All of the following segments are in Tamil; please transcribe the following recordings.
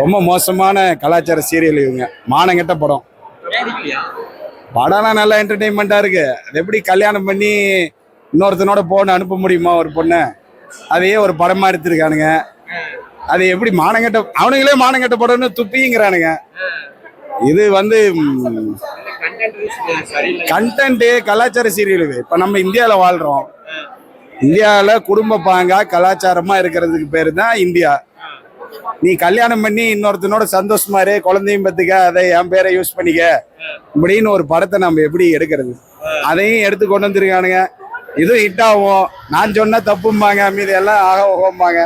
ரொம்ப மோசமான கலாச்சார சீரியல் இவங்க. மானங்கெட்ட படம். படம்லாம் நல்லா என்டர்டெயின்மெண்ட்டாக இருக்கு. அது எப்படி கல்யாணம் பண்ணி இன்னொருத்தனோட போன அனுப்ப முடியுமா ஒரு பொண்ணை? அதையே ஒரு படமா எடுத்திருக்கானுங்க. அது எப்படி மானங்கெட்ட, அவனுங்களே மானங்கெட்ட படம்னு துப்பிங்கிறானுங்க. இது வந்து கண்டென்ட் கலாச்சார சீரியல். இது இப்போ நம்ம இந்தியாவில் வாழ்றோம். இந்தியாவில் குடும்ப பாங்கா கலாச்சாரமா இருக்கிறதுக்கு பேரு தான் இந்தியா. நீ கல்யாணம் பண்ணி இன்னொருத்தனோட சந்தோஷமா இரு, குழந்தையும் பத்துக்க, அதை என் பேரை யூஸ் பண்ணிக்க இப்படின்னு ஒரு படத்தை நம்ம எப்படி எடுக்கிறது? அதையும் எடுத்து கொண்டு வந்துருக்கானுங்க. இதுவும் ஹிட் ஆகும். நான் சொன்னா தப்பும்பாங்க, மீது எல்லாம் ஆக ஓம்பாங்க.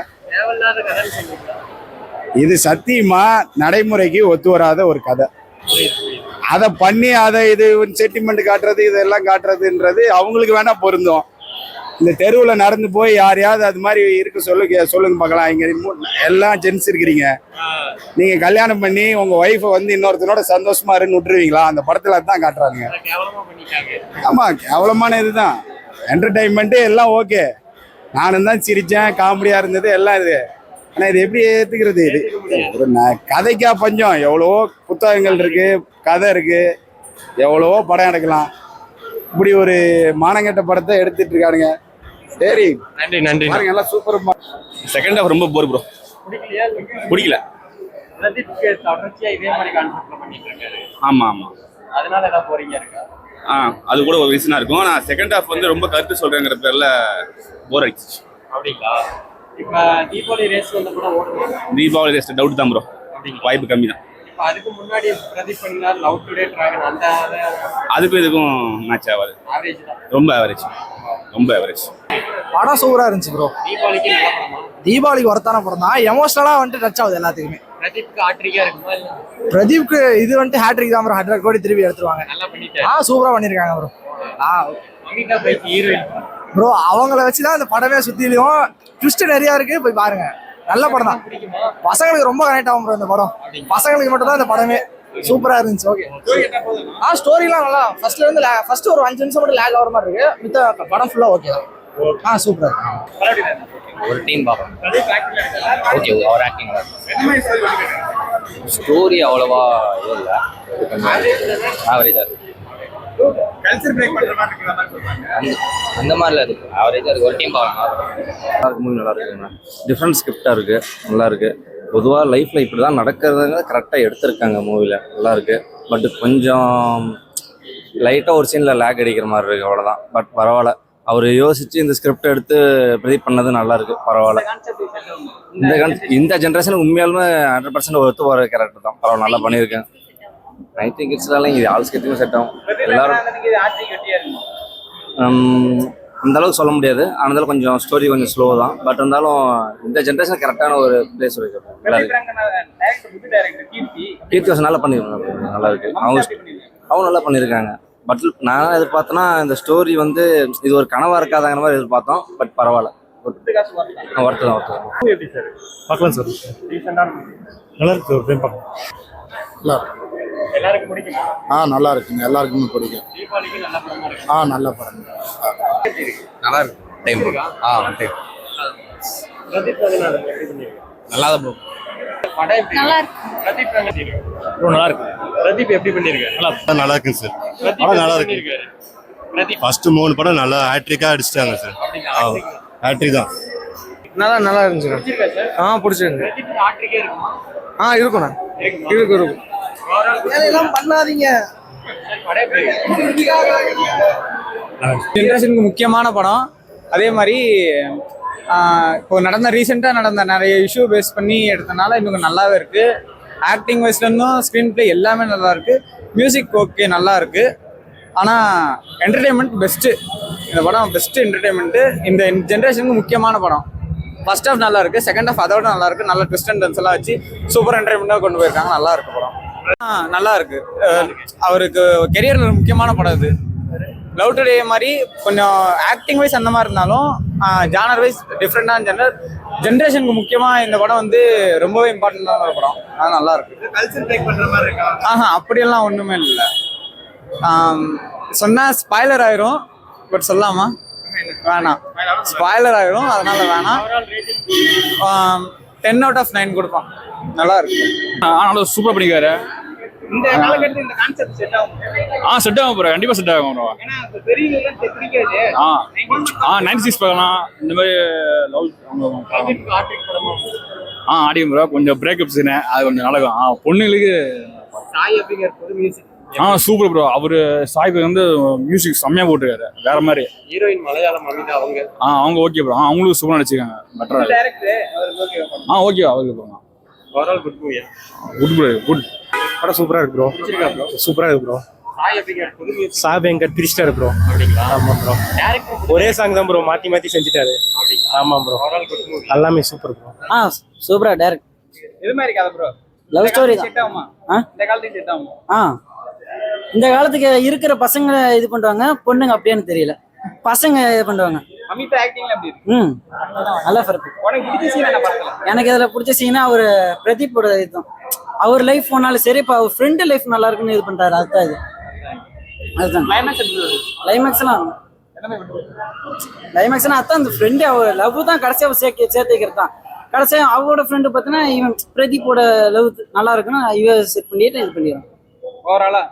இது சத்தியமா நடைமுறைக்கு ஒத்து வராத ஒரு கதை. அதை பண்ணி அதை இது செட்டில்மெண்ட் காட்டுறது, இதெல்லாம் காட்டுறதுன்றது அவங்களுக்கு வேணா பொருந்தும். இந்த தெருவில் நடந்து போய் யாரையாவது அது மாதிரி இருக்க சொல்லுங்க பார்க்கலாம். இங்க எல்லாம் ஜென்ஸ் இருக்கிறீங்க, நீங்க கல்யாணம் பண்ணி உங்க ஒய்ஃபை வந்து இன்னொருத்தனோட சந்தோஷமா இருன்னு விட்டுருவீங்களா? அந்த படத்துல தான் காட்டுறாங்க. ஆமா, கேவலமான இதுதான். என்டர்டைன்மெண்ட்டு எல்லாம் ஓகே, நானும் தான் சிரிச்சேன், காமெடியா இருந்தது எல்லாம் இது. ஆனா இது எப்படி ஏத்துக்கிறது? இது ஒரு கதைக்கா பஞ்சம். எவ்வளவோ புத்தகங்கள் இருக்கு, கதை இருக்கு, எவ்வளவோ படம் எடுக்கலாம். இப்படி ஒரு மானங்கெட்ட படத்தை எடுத்துட்டு இருக்கானுங்க. சரி, நன்றி நன்றி. பாருங்க, எல்லாம் சூப்பர். செகண்ட் ஹாஃப் ரொம்ப போர் ப்ரோ. பிடிக்கல. ஆமா ஆமா, அதனால ஏதாவது போறீங்க இருக்கா? அது கூட ஒரு ரீசனா இருக்கும். நான் செகண்ட் ஹாஃப் வந்து ரொம்ப கருத்து சொல்றேங்கிற பேர்ல போர் அடிச்சிச்சு. அப்படிங்களா? இப்ப தீபாவளி ரேஸ் வந்து கூட ஓடுது. தீபாவளி ரேஸ் டவுட் தான் ப்ரோ, வாய்ப்பு கம்மி தான். அதுக்கு முன்னாடி பிரதீப் பண்ணார் லவ் டுடே டிராகன், அந்த அதுக்கும் இதுக்கும் மேட்ச் ஆகாது. ஆவரேஜ் தான், ரொம்ப ஆவரேஜ், ரொம்ப ஆவரேஜ். படம் சூப்பரா இருந்துச்சு ப்ரோ. தீபாவளிக்கு நல்ல படமா? தீபாவளிக்கு ஒருத்தான படம் தான். எமோஷனலா வந்துட்டு டச் ஆகுது எல்லாத்துக்குமே. பிரதீப்க்கு ஹாட்ரிக்கா இருக்குமா? இல்ல பிரதீப்க்கு இது வந்துட்டு ஹேட்ரிக் தான் ப்ரோ. 100 கோடி திருப்பி எடுத்துருவாங்க. நல்லா பண்ணிட்டாரு. சூப்பரா பண்ணிருக்காங்க bro. Amita bike heroine bro, அவங்கள வச்சுதான் இந்த படமே சுத்திலையும். ட்விஸ்ட் நிறைய இருக்கு, போய் பாருங்க. நல்ல படம் தான். பசங்களுக்கு ரொம்ப கனெக்ட் ஆகும் ப்ரோ இந்த படம். பசங்களுக்கு மட்டும் தான் இந்த படமே. சூப்பரா இருந்துச்சு. ஓகே, ஸ்டோரிலாம் நல்லா ஃபர்ஸ்ட்ல இருந்து ஃபர்ஸ்ட் ஒரு 5 நிமிஷம் மட்டும் லேக் ஆகிற மாதிரி இருக்கு. மித்த படம் ஃபுல்லா ஓகே தான். சூப்பரா இருக்கு. ஒரு டீம் பார்க்கணும். ஓகே, அவர் ஆக்டிங் ஸ்டோரி அவ்வளவா இது இல்லை, ஆவரேஜாக இருக்கு. அந்த மாதிரிலாம் இருக்கு, ஆவரேஜாக இருக்கு. ஒரு டீம் பார்க்கணும். மூவி நல்லா இருக்குங்க. டிஃப்ரெண்ட் ஸ்கிரிப்டாக இருக்குது, நல்லா இருக்குது. பொதுவாக லைஃப்பில் இப்படி தான் நடக்கிறதுங்க கரெக்டாக எடுத்திருக்காங்க மூவியில், நல்லா இருக்குது. பட் கொஞ்சம் லைட்டாக ஒரு சீனில் லேக் அடிக்கிற மாதிரி இருக்குது, அவ்வளோதான். பட் பரவாயில்ல, அவர் யோசித்து இந்த ஸ்கிரிப்ட் எடுத்து ப்ரெடிக்ட் பண்ணது நல்லா இருக்குது, பரவாயில்ல. இந்த ஜென்ரேஷனுக்கு உண்மையாலுமே 100% ஒத்து போகிற கேரக்டர் தான். பரவாயில்ல, நல்லா பண்ணியிருக்கேன். 90 கிட்ஸ்லாம் இது ஆல் ஸ்கெட்சுமே செட் ஆகும். எல்லாரும் அந்த அளவுக்கு சொல்ல முடியாது. ஆனாலும் கொஞ்சம் ஸ்டோரி கொஞ்சம் ஸ்லோ தான். பட் இருந்தாலும் இந்த ஜென்ரேஷன் கரெக்டான ஒரு பிளேஸ் இருக்கு. நல்லா இருக்கு. கீர்த்தி நல்லா பண்ணிருக்காங்க, நல்லா இருக்கு. அவங்க நல்லா பண்ணியிருக்காங்க. பட் நான் எதிர்பார்த்தேன்னா இந்த ஸ்டோரி வந்து இது ஒரு கனவா இருக்காதாங்கிற மாதிரி எதிர்பார்த்தோம். பட் பரவாயில்ல, ஒர்த்து தான். பார்க்கலாம் சார். நல்லா இருக்கு. எல்லாருக்கும் பிடிக்குமா? நல்லா இருக்குங்க, எல்லாருக்குமே பிடிக்கும். தீபாவளிக்கு நல்ல படமா இருக்கு. நல்ல படம், நல்லா இருக்கு. டைம் பிரதீப் நல்லா தான் போகும். படம் எப்படி நல்லா இருக்கு? பிரதீப் நல்லா இருக்கு. பிரதீப் எப்படி பண்ணிருக்காரு? நல்லா இருக்குங்க சார். படம் நல்லா இருக்கு. பிரதீப் ஃபர்ஸ்ட் 3 படம் நல்லா ஹேட்ரிக்கா அடிச்சிட்டாங்க சார். ஹேட்ரிக் தான். நல்லா இருந்துச்சு. பிடிச்சிருக்கு. பிரதீப் ஹாட்ரிக்கே இருக்குமா? இருக்குண்ணா, இருக்கும். வேலையெல்லாம் பண்ணாதீங்க. ஜென்ரேஷனுக்கு முக்கியமான படம். அதே மாதிரி இப்போ ரீசெண்டாக நடந்த நிறைய இஷ்யூ பேஸ் பண்ணி எடுத்தனால இன்னும் நல்லாவே இருக்கு. ஆக்டிங் வைஸ்லேருந்தும் ஸ்க்ரீன் பிளே எல்லாமே நல்லா இருக்கு. மியூசிக் ஓகே, நல்லா இருக்கு. ஆனால் என்டர்டெயின்மெண்ட் பெஸ்ட்டு. இந்த படம் பெஸ்ட்டு என்டர்டெயின்மெண்ட்டு. இந்த ஜென்ரேஷனுக்கு முக்கியமான படம். ஃபர்ஸ்ட் ஹாஃப் நல்லா இருக்கு, செகண்ட் ஹாஃப் அதோட நல்லா இருக்கு. நல்ல ட்விஸ்ட் அண்ட் டர்ன்ஸ் எல்லாம் வச்சு சூப்பர் என்டர்டெயின்மெண்ட்டாக கொண்டு போயிருக்காங்க. நல்லா இருக்கு படம். நல்லா இருக்கு. அவருக்கு கெரியர்ல முக்கியமான படம் இது. லவ் டுடே மாதிரி கொஞ்சம் ஆக்டிங் வைஸ் அந்த மாதிரி இருந்தாலும் ஜானர் வைஸ் டிஃப்ரெண்டான ஜென்ரேஷனுக்கு முக்கியமாக இந்த படம் வந்து ரொம்பவே இம்பார்ட்டண்டான ஒரு படம். ஆனால் நல்லா இருக்கு. அப்படியெல்லாம் ஒன்றுமே இல்லை. சொன்னால் ஸ்பாய்லர் ஆயிரும். பட் சொல்லாமா? வேணாம், ஸ்பாய்லர் ஆயிரும். அதனால வேணாம். 10 out of 9 கொடுப்பான். நல்லா இருக்கு. நல்லா சூப்பராக பண்ணிக்காரு. இந்த காலகட்டத்தில் இந்த கான்செப்ட் செட் ஆகும். செட் ஆகும் ப்ரோ, கண்டிப்பாக செட் ஆகும் ப்ரோ. ஏன்னா அந்த பெரியவங்க பிடிக்காது. 96 பார்க்கலாம். இந்த மாதிரி லவ் ஆர்டிக் படமா ஆடியும் ப்ரோ. கொஞ்சம் பிரேக்கப் சீனு அது கொஞ்சம் நடக்கும். பொண்ணுங்களுக்கு சாய் அப்படிங்கிற பொது மியூசிக். Super bro. அவரு சாய்க்கு வந்து மியூசிக் செம்மையா போட்டுருக்காரு, வேற மாதிரி. ஹீரோயின் மலையாளம் அமிதா அவங்க. அவங்க ஓகே ப்ரோ. அவங்களும் சூப்பரா நடிச்சிருக்காங்க, பெட்டரா. டைரக்டர் அவருக்கு ஓகே. ஓகே அவருக்கு bro. Overall good movie. Good bro, good. படம் சூப்பரா இருக்கு ப்ரோ. பிடிச்சிருக்கா ப்ரோ? சூப்பரா இருக்கு ப்ரோ. சாய் அப்படிங்கிற பொது மியூசிக். சாபேங்கர் பிரிச்சிட்டாரு ப்ரோ. அப்படிங்களா? ஆமா ப்ரோ. டைரக்டர் ஒரே சாங் தான் ப்ரோ, மாத்தி மாத்தி செஞ்சுட்டாரு. அப்படிங்களா? ஆமா ப்ரோ. Overall good movie. எல்லாமே சூப்பர் ப்ரோ. சூப்பரா டைரக்ட். எது மாதிரி கதை ப்ரோ? லவ் ஸ்டோரி தான். செட் ஆகுமா? இந்த காலத்துக்கு செட் ஆகுமா? இந்த காலத்துக்கு இருக்கிற பசங்க இது பண்றாங்க, பொண்ணுங்க அப்படியான்னு தெரியல. பசங்க இது பண்ணுவாங்க. அமிதா ஆக்டிங்ல எப்படி இருக்கு? நல்லா ஃபர்க்கு. உனக்கு பிடிச்ச சீன் என்ன படத்துல? எனக்கு இதுல பிடிச்ச சீனா அவர் பிரதீப்போட இதுதான். அவர் லைஃப் போனாலும் சரி, இப்போ அவர் ஃப்ரெண்டு லைஃப் நல்லா இருக்குன்னு இது பண்றாரு. அதுதான் இது. அதுதான் கிளைமேக்ஸ் எப்படி இருக்கு? கிளைமேக்ஸ்லாம் கிளைமேக்ஸ்னா அதான் அந்த ஃப்ரெண்டு அவர் லவ் தான் கடைசியாக சேர்த்துக்கிறது தான். கடைசியாக அவரோட ஃப்ரெண்டு பார்த்தீங்கன்னா இவன் பிரதீப்போட லவ் நல்லா இருக்குன்னு இவ செட் பண்ணிட்டு இது பண்ணிடுறான். ஓவராலா